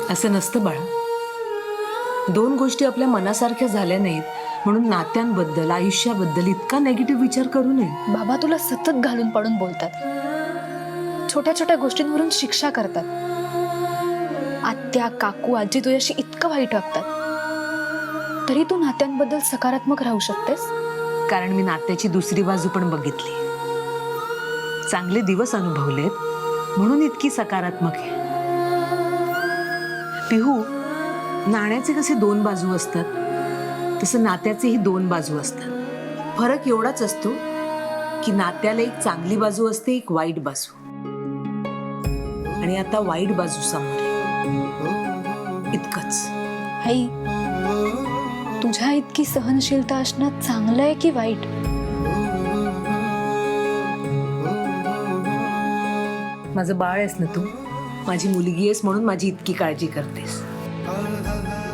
असं नसतं बाळा. दोन गोष्टी आपल्या मनासारख्या झाल्या नाहीत म्हणून नात्यांबद्दल आयुष्याबद्दल इतका नेगेटिव्ह विचार करू नये. बाबा तुला सतत घालून पाडून बोलतात, छोट्या छोट्या गोष्टींवरून शिक्षा करतात. आत्या काकू आजी तुझ्याशी इतकं वाईट वागतात, तरी तू नात्यांबद्दल सकारात्मक राहू शकतेस. कारण मी नात्याची दुसरी बाजू पण बघितली, चांगले दिवस अनुभवलेत म्हणून इतकी सकारात्मक आहे. पिहू, नाण्याचे कसे दोन बाजू असतात तसं नात्याचेही दोन बाजू असतात. फरक एवढाच असतो की नात्याला एक चांगली बाजू असते, एक वाईट बाजू. आणि आता वाईट बाजू समोर आहे. इतकंच. आई, तुझ्या इतकी सहनशीलता असणं चांगलं आहे की वाईट? माझं बाळ आहेस ना तू, माझी मुलगी आहेस म्हणून माझी इतकी काळजी करतेस.